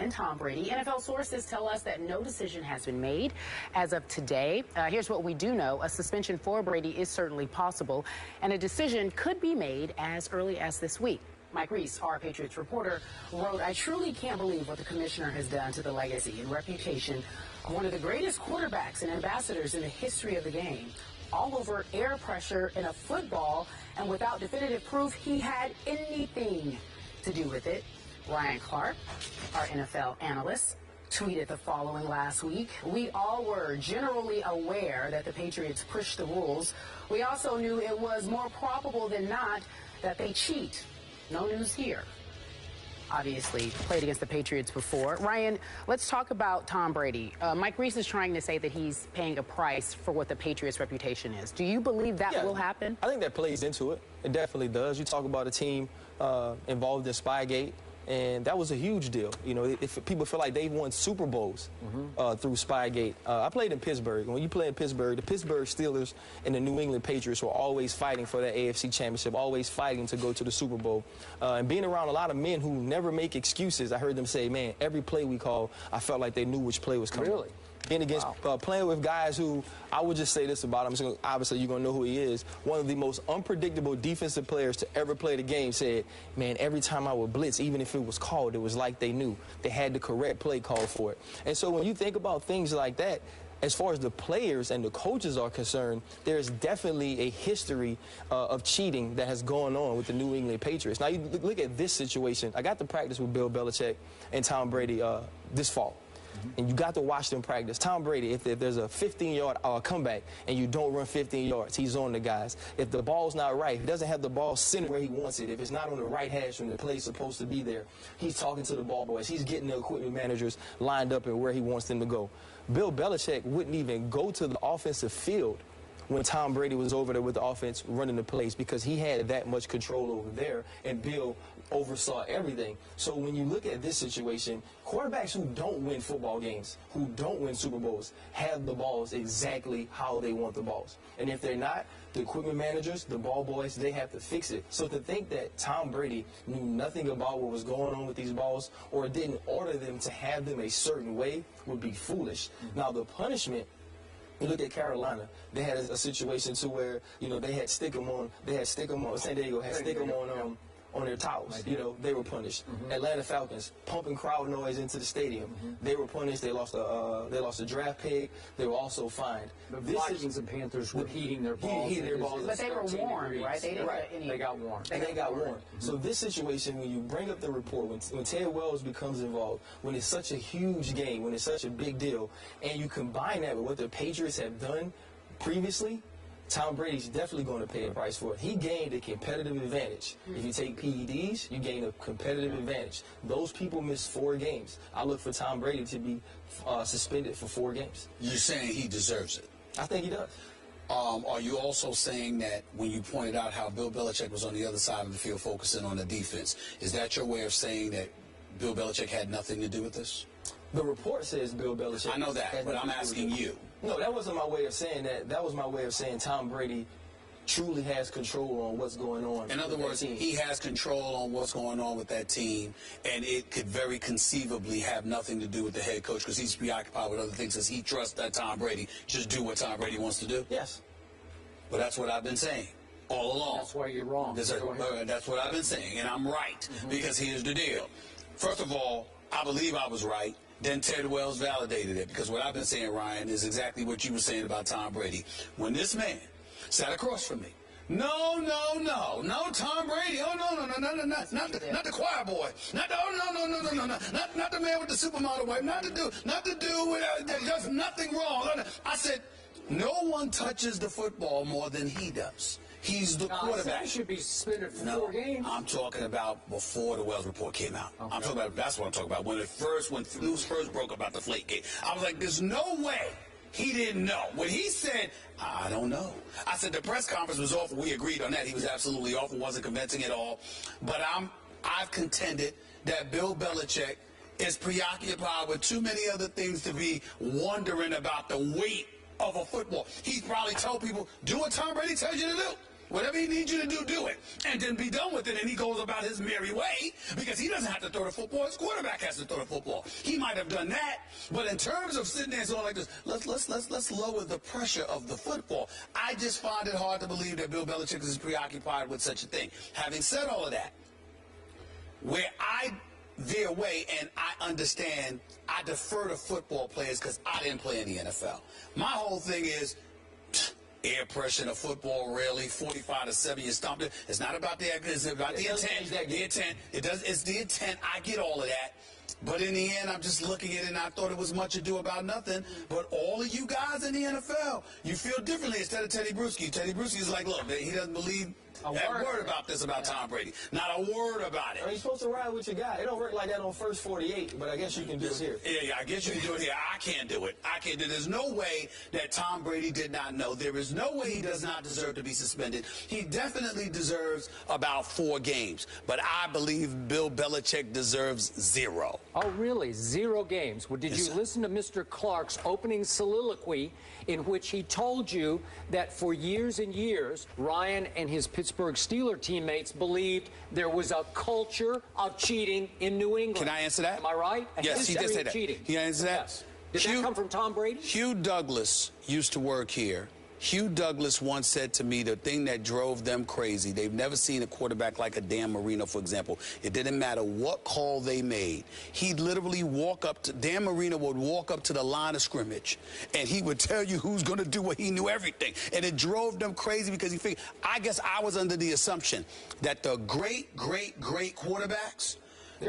and Tom Brady. NFL sources tell us that no decision has been made as of today. Here's what we do know. A suspension for Brady is certainly possible, and a decision could be made as early as this week. Mike Reese, our Patriots reporter, wrote, "I truly can't believe what the commissioner has done to the legacy and reputation of one of the greatest quarterbacks and ambassadors in the history of the game. All over air pressure in a football, and without definitive proof he had anything to do with it." Ryan Clark, our NFL analyst, tweeted the following last week: "We all were generally aware that the Patriots pushed the rules. We also knew it was more probable than not that they cheat. No news here." Obviously played against the Patriots before. Ryan, let's talk about Tom Brady. Mike Reese is trying to say that he's paying a price for what the Patriots' reputation is. Do you believe that will happen? I think that plays into it. It definitely does. You talk about a team involved in Spygate, and that was a huge deal. You know, if people feel like they've won Super Bowls through Spygate. I played in Pittsburgh. When you play in Pittsburgh, the Pittsburgh Steelers and the New England Patriots were always fighting for that AFC championship, always fighting to go to the Super Bowl. And being around a lot of men who never make excuses, I heard them say, man, every play we call, I felt like they knew which play was coming. Really? Being against, playing with guys who, I would just say this about him, obviously you're going to know who he is, one of the most unpredictable defensive players to ever play the game, said, man, every time I would blitz, even if it was called, it was like they knew. They had the correct play call for it. And so when you think about things like that, as far as the players and the coaches are concerned, there's definitely a history of cheating that has gone on with the New England Patriots. Now, you look at this situation. I got to practice with Bill Belichick and Tom Brady this fall. And you got to watch them practice. Tom Brady, if there's a 15-yard comeback and you don't run 15 yards, he's on the guys. If the ball's not right, if he doesn't have the ball centered where he wants it, if it's not on the right hash when the play's supposed to be there, he's talking to the ball boys. He's getting the equipment managers lined up and where he wants them to go. Bill Belichick wouldn't even go to the offensive field when Tom Brady was over there with the offense running the plays because he had that much control over there, and Bill oversaw everything. So when you look at this situation, quarterbacks who don't win football games, who don't win Super Bowls, have the balls exactly how they want the balls. And if they're not, the equipment managers, the ball boys, they have to fix it. So to think that Tom Brady knew nothing about what was going on with these balls or didn't order them to have them a certain way would be foolish. Now, the punishment, you look at Carolina, they had a situation to where, you know, they had stick them on, San Diego had stick them on their towels. You know, they were punished. Atlanta Falcons, pumping crowd noise into the stadium. They were punished. They lost a draft pick. They were also fined. The Vikings and Panthers were heating their balls. But they were warned, right? They didn't get any. They got warned. They got warned. So this situation, when you bring up the report, when Ted Wells becomes involved, when it's such a huge game, when it's such a big deal, and you combine that with what the Patriots have done previously, Tom Brady's definitely going to pay a price for it. He gained a competitive advantage. If you take PEDs, you gain a competitive advantage. Those people missed 4 games. I look for Tom Brady to be suspended for 4 games. You're saying he deserves it? I think he does. Are you also saying that when you pointed out how Bill Belichick was on the other side of the field focusing on the defense, is that your way of saying that Bill Belichick had nothing to do with this? The report says Bill Belichick. I know that, but I'm asking you. No, that wasn't my way of saying that. That was my way of saying Tom Brady truly has control on what's going on. In other words, he has control on what's going on with that team, and it could very conceivably have nothing to do with the head coach because he's preoccupied with other things because he trusts that Tom Brady just do what Tom Brady wants to do? Yes. But that's what I've been saying all along. That's why you're wrong. That's what I've been saying, and I'm right because here's the deal. First of all, I believe I was right. Then Ted Wells validated it because what I've been saying, Ryan, is exactly what you were saying about Tom Brady. When this man sat across from me, no, Tom Brady, not the choir boy, not the man with the supermodel wife, not the dude with does nothing wrong. I said, no one touches the football more than he does. He's the quarterback. He should be suspended for 4 games. I'm talking about before the Wells report came out. Okay. I'm talking about, that's what I'm talking about. When news first broke about the Flakegate, I was like, there's no way he didn't know. When he said, I don't know. I said the press conference was awful. We agreed on that. He was absolutely awful, wasn't convincing at all. But I've contended that Bill Belichick is preoccupied with too many other things to be wondering about the weight of a football. He probably told people, do what Tom Brady tells you to do. Whatever he needs you to do, do it. And then be done with it, and he goes about his merry way because he doesn't have to throw the football. His quarterback has to throw the football. He might have done that, but in terms of sitting there and going like this, let's lower the pressure of the football. I just find it hard to believe that Bill Belichick is preoccupied with such a thing. Having said all of that, where I veer away and I understand, I defer to football players because I didn't play in the NFL. My whole thing is air pressure in a football, really, 45-7, you stomped it. It's not about the it's about the intent. The intent. It's the intent. I get all of that. But in the end, I'm just looking at it, and I thought it was much ado about nothing. But all of you guys in the NFL, you feel differently instead of Teddy Bruschi. Teddy Bruschi is like, look, he doesn't believe a word about this about Tom Brady. Not a word about it. You're supposed to ride with your guy. It don't work like that on first 48, but I guess you can do it here. Yeah, I guess you can do it here. I can't do it. I can't do it. There's no way that Tom Brady did not know. There is no way he does not deserve to be suspended. He definitely deserves about 4 games. But I believe Bill Belichick deserves 0. Oh, really? 0 games? Well, did you listen to Mr. Clark's opening soliloquy in which he told you that for years and years, Ryan and his Pittsburgh Steelers teammates believed there was a culture of cheating in New England? Can I answer that? Am I right? Yes, he did say that. Cheating. He answered that? Yes. Did that come from Tom Brady? Hugh Douglas used to work here. Hugh Douglas once said to me the thing that drove them crazy, they've never seen a quarterback like a Dan Marino, for example. It didn't matter what call they made. He'd literally walk up to, Dan Marino would walk up to the line of scrimmage, and he would tell you who's going to do what. He knew everything. And it drove them crazy because he figured, I guess I was under the assumption that the great quarterbacks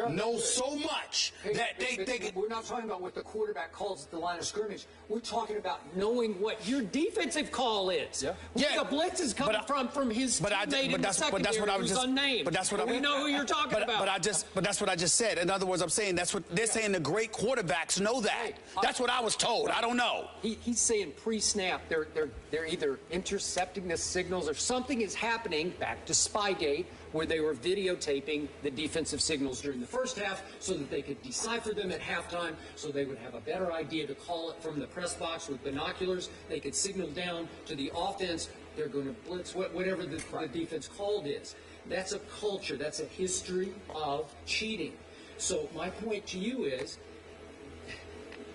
know so much that they think we're not talking about what the quarterback calls at the line of scrimmage. We're talking about knowing what your defensive call is. Yeah. The blitz is coming from his teammate in the secondary who's unnamed. But that's what we know who you're talking about. But that's what I just said. In other words, I'm saying that's what they're saying. The great quarterbacks know that. That's what I was told. I don't know. He's saying pre-snap they're either intercepting the signals or something is happening. Back to Spygate, where they were videotaping the defensive signals during the first half so that they could decipher them at halftime, so they would have a better idea to call it from the press box with binoculars. They could signal down to the offense, they're going to blitz, whatever the defense called is. That's a culture. That's a history of cheating. So my point to you is,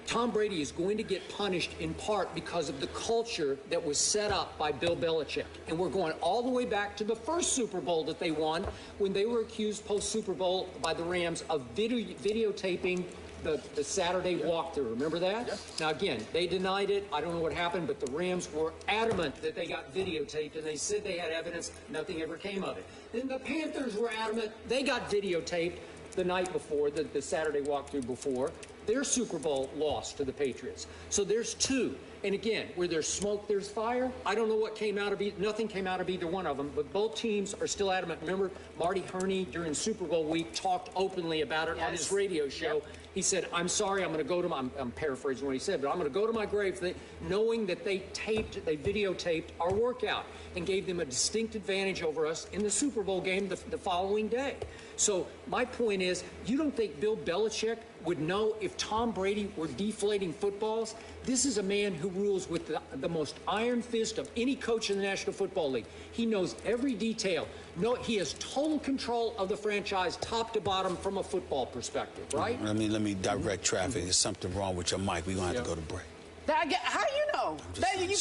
Tom Brady is going to get punished in part because of the culture that was set up by Bill Belichick. And we're going all the way back to the first Super Bowl that they won when they were accused post-Super Bowl by the Rams of videotaping the Saturday walkthrough. Remember that? Yeah. Now, again, they denied it. I don't know what happened, but the Rams were adamant that they got videotaped, and they said they had evidence. Nothing ever came of it. Then the Panthers were adamant. They got videotaped the night before, the Saturday walkthrough before. Their Super Bowl loss to the Patriots. So there's 2. And again, where there's smoke, there's fire. I don't know what came out of nothing came out of either one of them, but both teams are still adamant. Remember, Marty Herney during Super Bowl week talked openly about it on his radio show. Yep. He said, I'm sorry, I'm going to go to my, I'm paraphrasing what he said, but I'm going to go to my grave knowing that they videotaped our workout and gave them a distinct advantage over us in the Super Bowl game the following day. So my point is, you don't think Bill Belichick would know if Tom Brady were deflating footballs? This is a man who rules with the most iron fist of any coach in the National Football League. He knows every detail. No, he has total control of the franchise, top to bottom, from a football perspective, right? Let me direct traffic. There's something wrong with your mic. We're going to have to go to break. How do you know?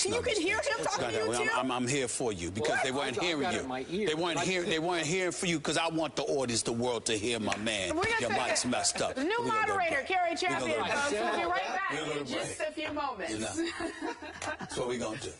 You can hear him talking to you, too? I'm here for you because they weren't hearing you. They weren't hearing for you because I want the audience, the world, to hear my man. Your mic's messed up. New moderator, Kerry Champion. We'll be right back in just a few moments. That's what we're going to do.